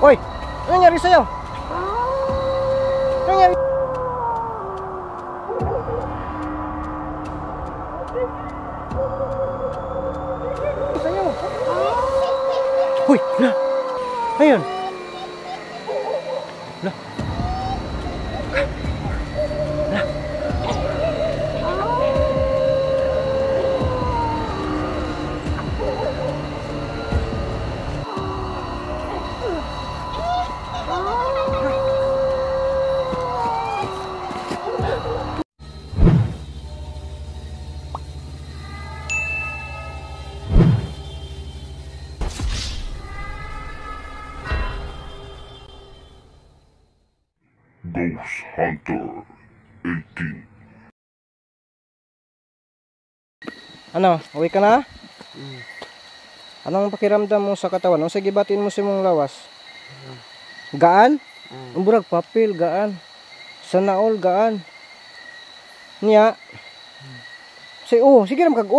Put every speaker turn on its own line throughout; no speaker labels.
Hoy! Ano nangyari sa'yo? Ano nangyari? Sa'yo? Hoy! Na! Ayun! Na! Na!
Ghost Hunter 18.
Ano? Uwi ka na? Anong pakiramdam mo sa katawan? Ang sige batin mo si mong lawas? Gaan? Ang burag papel, gaan. Sa naol, gaan. Niya? Sige naman kag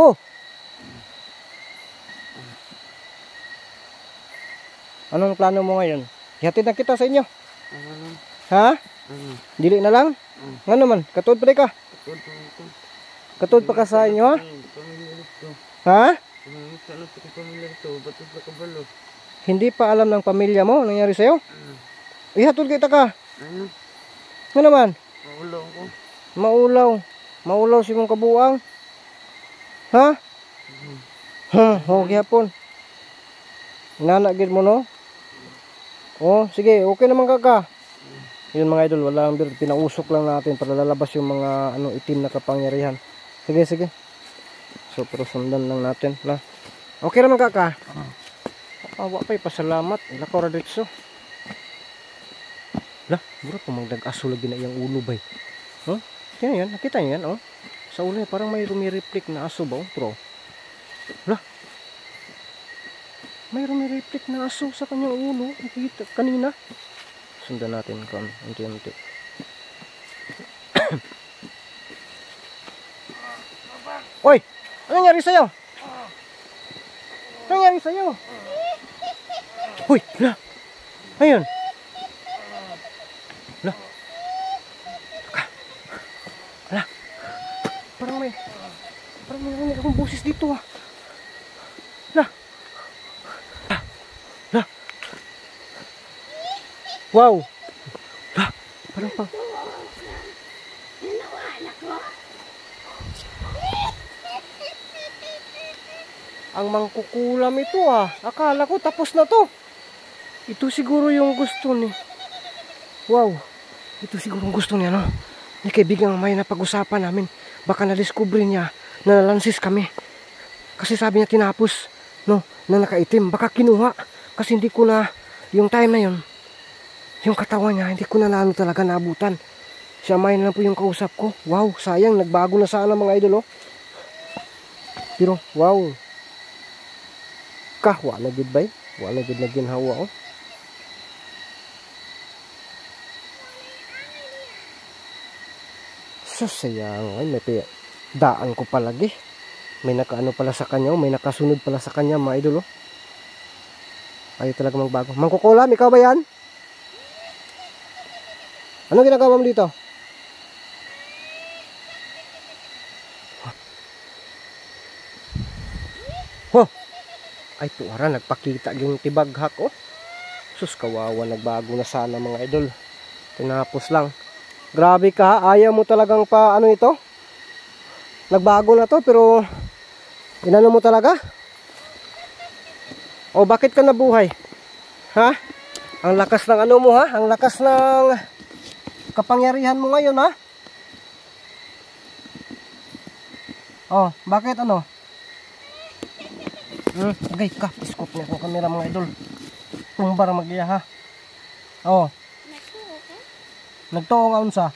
Anong plano mo ngayon? Ihatid na kita sa inyo. Ha? Dili na lang? Nga naman, katod pa ka? Katod pa ka sa inyo, ha? Ha? Hindi pa alam ng pamilya mo nangyari sa'yo? Ihatod kita ka. Nga naman? Maulaw si mong kabuang. Ha? Okay hapon. Nanagid mo, no? Oh, sige, okay naman ka. Yun mga idol, walang bir, pinausok lang natin para lalabas yung mga itim na kapangyarihan. Sige. So, pero sundan lang natin na. Okay naman ka. Awa pa'y pasalamat. Ila ko raditso. Lah, mura pa magdag-aso lagi na yung ulo bay. Huh? Kaya yan, nakita niyo yan, oh. Sa ulo niya parang may rumireflect na aso ba, oh, bro? Lah. May rumireflect na aso sa kanyang ulo. Nakita kanina. Sundan natin kung unti-unti. Oy! Ano nangyari sa'yo? Ano nangyari sa'yo? Uy! La! Ayun! La! La! Parang may narinig akong boses dito, ah. La! La! Wow! La! Parang pang... Ang mangkukulam ito, ah. Akala ko tapos na to. Ito siguro yung gusto ni... Wow. Ito siguro yung gusto niya, no? Ni kaibigan may napag-usapan namin. Baka na-discover niya na nalansis kami. Kasi sabi niya tinapos, no? Na nakaitim. Baka kinuha. Kasi hindi ko na... Yung time na yun, yung katawan niya, hindi ko na lalo talaga naabutan. Siya may na lang po yung kausap ko. Wow, sayang. Nagbago na sana mga idol, oh. Pero, wow. Wala gid bay, wala gid na ginhawa, oh. So sayang, ay may daan ko palagi. May nakaano pala sa kanya, may nakasunod pala sa kanya mga idol, oh. Ayaw talaga magbago. Mangkukulam, ikaw ba yan? Ano ginagawa mo dito? Oh. Ay tuwara, nagpakita yung tibaghak, oh. Sus, kawawa, nagbago na sana mga idol. Tinapos lang. Grabe ka, ayaw mo talagang pa ano ito? Nagbago na to, pero inano mo talaga? O bakit ka nabuhay? Ha? Ang lakas ng ano mo, ha? Ang lakas ng kapangyarihan mo ngayon, ha? Oh, bakit ano? Okay ka, iskop niya ko kamera mga idol. Tumbar mag-iya, ha? Oh. Nagtuo nga unsa?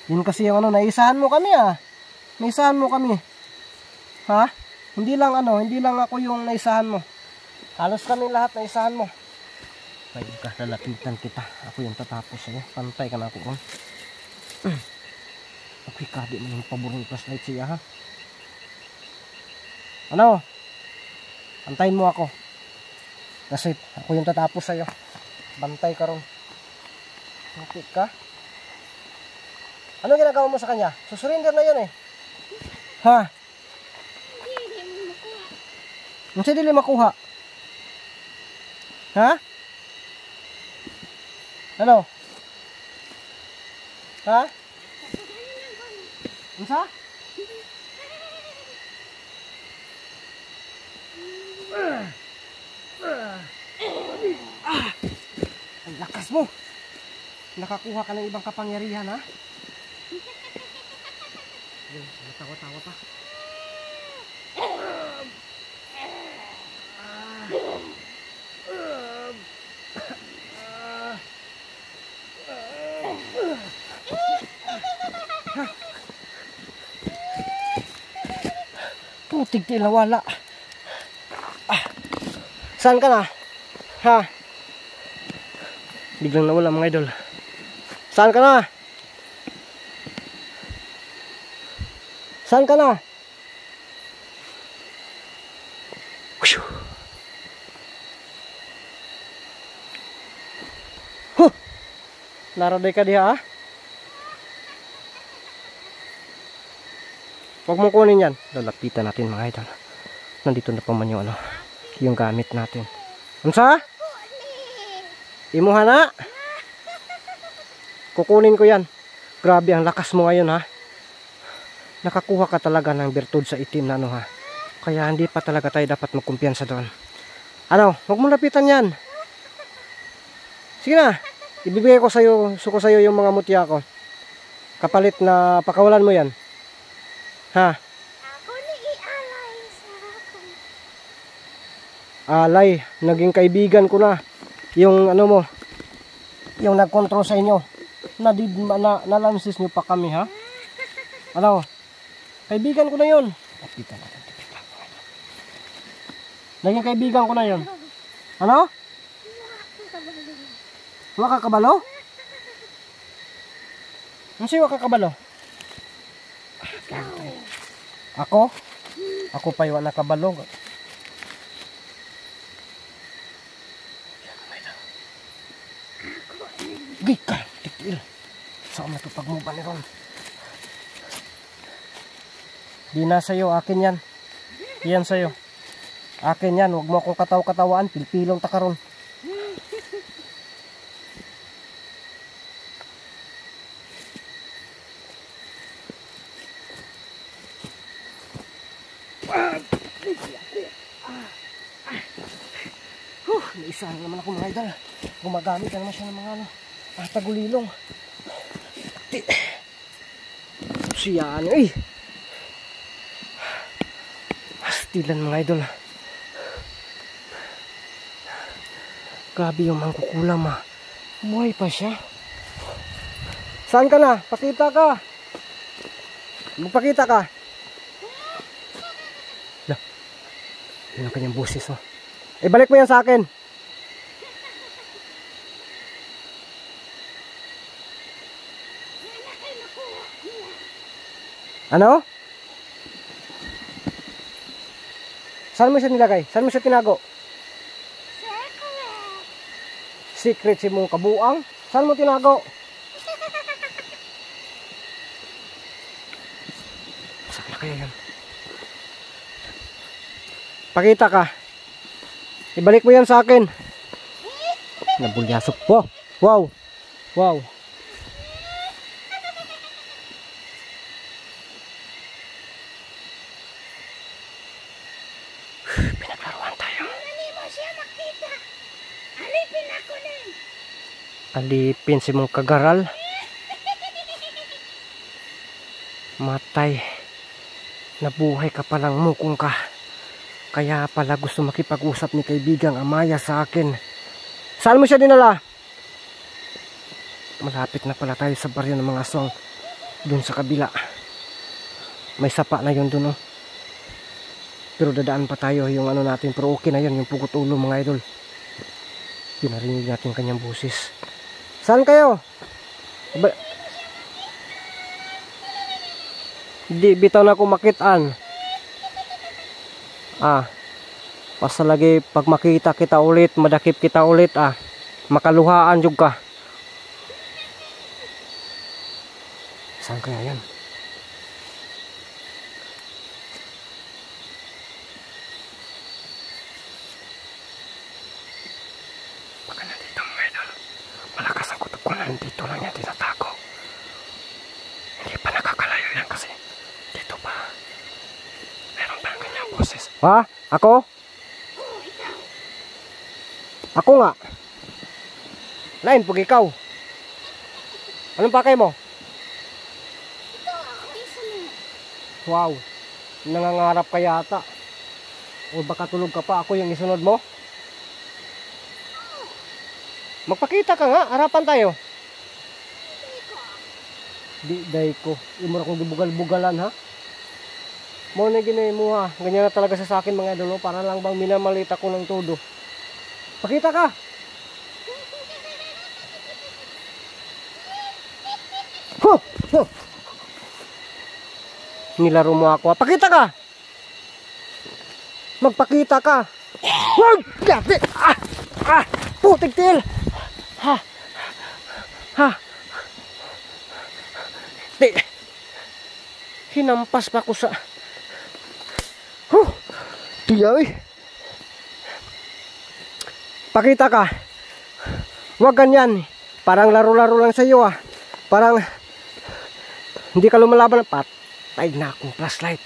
Yun kasi yung ano, naisahan mo kami, ah. Naisahan mo kami. Ha? Hindi lang ako yung naisahan mo. Halos kami lahat naisahan mo. Ay, lalapitan kita. Ako yung tatapos sa'yo. Pantay ka na ako. Okay ka, di mo yung paborong flashlight siya, ha? Ano? Antayin mo ako. Kasi ako yung tatapos sa'yo. Bantay ka ron. Okay ka? Ano ginagawa mo sa kanya? Susurrender na yun eh. Ha? Hindi dili makuha. Ha? Ano? Ha? Unsa? Ang lakas mo. Nakakuha ka ng ibang kapangyarihan, ha? Tawa-tawa pa. Putig tayo nawala. Saan ka na? Ha? Biglang nawala mga idol. Saan ka na? Saan ka na? Huh! Naraday ka diha, ha? Huwag mong kunin yan. Lalapitan natin mga idol. Nandito na pa man yung yung gamit natin. Unsa? Imuha na? Kukunin ko yan. Grabe ang lakas mo ngayon, ha? Nakakuha ka talaga ng bertud sa itim na ha. Kaya hindi pa talaga tayo dapat magkumpiyansa doon. Ano? Huwag mong lapitan yan. Sige na. Ibibigay ko sa'yo, suko sa'yo yung mga mutya ko. Kapalit na pakawalan mo yan. Ha?
Ako ni ialay sa ako.
Alay, naging kaibigan ko na. Yung ano mo, yung nag-control sa inyo. Nalansis nyo pa kami, ha? Ano? Kaibigan ko na yun. Naging kaibigan ko na yun. Ano? Waka kabalo? Ano siya waka kabalo? Ako? Ako pa yung nakabalo. Gika, tikil. Saan na ito pagmuban ni Ron? Di na sa'yo, akin yan. Yan sa'yo. Akin yan, huwag mo akong kataw-katawaan. Pilpilong takaron. Naisa naman ako mga idol. Gumagamit na naman siya ng mga tagulilong. Siya eh. Astilan mga idol. Grabe yung mangkukulam ha. Buhay pa siya. Saan ka na? Pakita ka. Magpakita ka. Lah. Yun ang kanyang busis oh. Ibalik mo yan sa akin. Ano? Saan mo siya nilagay? Saan mo siya tinago? Secret si mong kabuang? Saan mo tinago? Saan na kaya yan? Pakita ka. Ibalik mo yan sa akin. Nabulyasok po. Wow. Wow. Pinaglaruan tayo.
Hindi mo siya makita. Alipin ako din.
Alipin si mong kagaral. Matay. Nabuhay ka palang mukong ka. Kaya pala gusto makipag-usap ni kaibigang Amaya sa akin. Saan mo siya dinala? Malapit na pala tayo sa baryo ng mga aswang. Dun sa kabila. May sapa na yun dun oh. Pero dadaan pa tayo yung ano natin. Pero okay na yun, yung pugot ulo mga idol. Pinarinig natin kanyang busis. Saan kayo? Di bitaw na ako makitaan. Basta lagi pag makita kita ulit, madakip kita ulit makaluhaan jud ka. Saan kaya yan? Baka nandito mga idol. Malakas ang kutob ko na nandito lang yan tinatago. Hindi pa nakakalayo yan kasi dito pa meron pa ng ganyang boses. Ha? Ako?
Oo, ikaw.
Ako nga. Lain pag ikaw. Anong pakay mo?
Ikaw, ako isa mo.
Wow. Nangangarap ka yata. O baka tulog ka pa, ako yung isunod mo? Magpakita ka nga, harapan tayo. Di day ko. Imura kong gibugal-bugalan ha. Mo na ginay mo ha. Ganyan na talaga sa akin mga idol. Para lang bang minamalita ko ng todo. Pakita ka. Huh! Huh! Nilaro mo ako ha. Pakita ka. Magpakita ka. Wag! Gati! Putik til! Ha! Ha! Di! Hinampas pa ko sa... Tiyaw. Pakita ka. Huwag ganyan. Parang laro-laro lang sa iyo Parang hindi ka lumalaban ng patay na akong flashlight.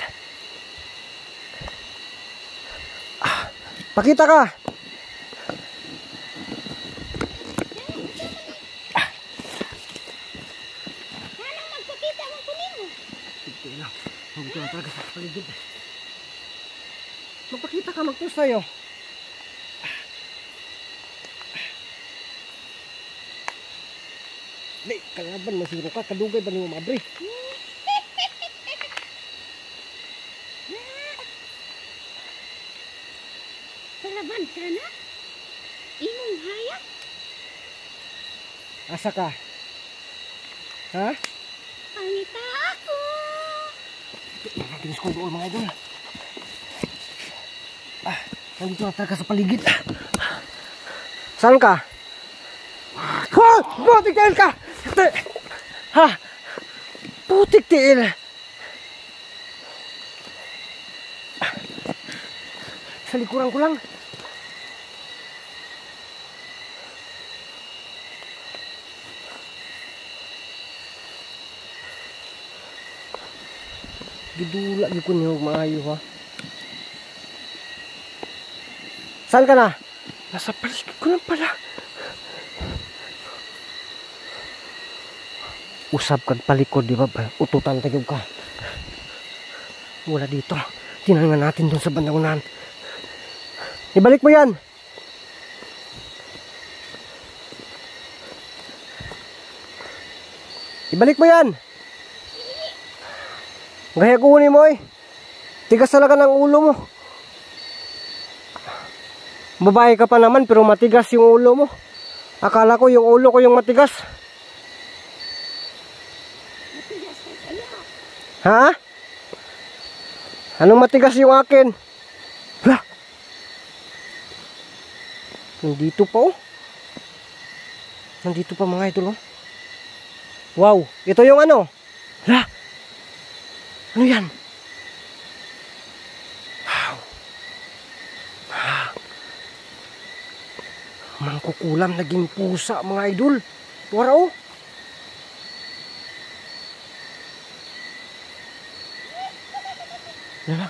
Pakita ka.
Anong magpakita mo kunin mo?
Hindi lang. Huwag ito na talaga sa paligid. Magpakita ka, mag-post tayo. Di, kalaban, masiro ka. Kadugay ba niyo mabre?
Kalaban ka na? Imong hayag?
Asa ka? Ha?
Pangita ako!
Naginis ko doon mga idol. Nandito na talaga sa paligid. Saan ka? Ha! Putik tiil ka! Ha! Putik tiil! Sa likuran ko lang. Gidula ko niyo maayo ha. Saan ka na? Nasa paligid ko lang pala. Usap kag palikod di ba? Ututan tagog ka. Wala dito. Tinangan natin doon sa bandang unahan. Ibalik mo yan. Ibalik mo yan. Gaya kunin mo Tigas talaga ng ulo mo. Babae ka pa naman pero matigas yung ulo mo. Akala ko yung ulo ko yung matigas.
Matigas ka sa'yo.
Ha? Anong matigas yung akin? Hala. Nandito pa Nandito pa mga idol Wow, ito yung ano? Hala. Ano yan? Wow. Mangkukulam naging pusa mga idol. Wara Hala.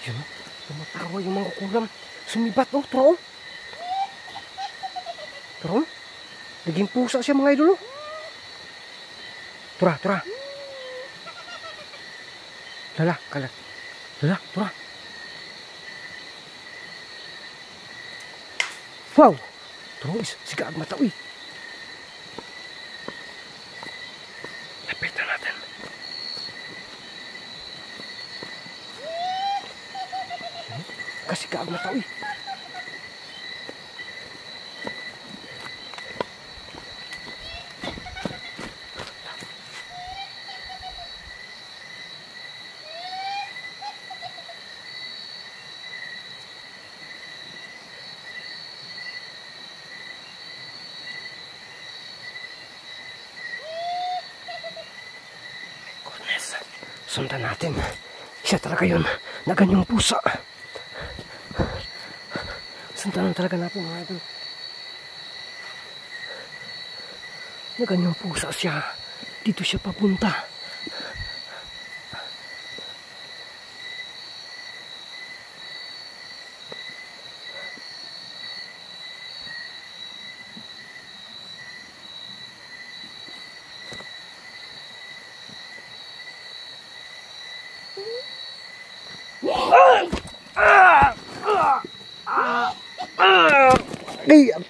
Yun tumatawa yung mangkukulam. Sumibat Tro. Tro. Naging pusa siya mga idol Tura. Lala, kalat. Lala, tura. Wow. Terus, sigaag mata, Lapitan natin. Kasi kaag mata, Sundan natin. Siya talaga yun. Na ganyang pusa. Sundan talaga natin mga idol. Na ganyang pusa siya. Dito siya papunta.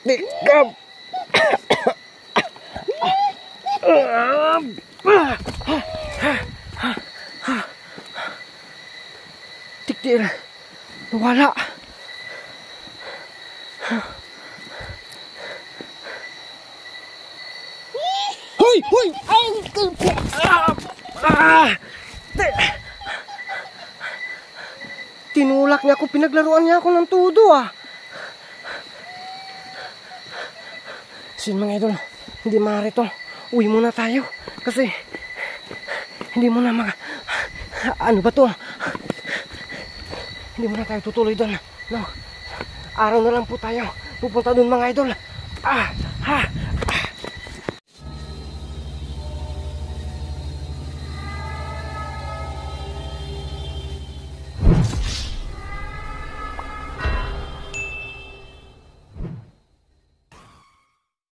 Tikam. Tikdir. Nawala. Hoy! Hoy! Tinulak niya ako. Pinaglaruan niya ako ng tudo ah. Sin mga idol, hindi maaari to. Uwi muna tayo. Kasi hindi muna ano ba to? Hindi muna tayo tutuloy doon. No. Araw na lang po tayo pupunta doon mga idol.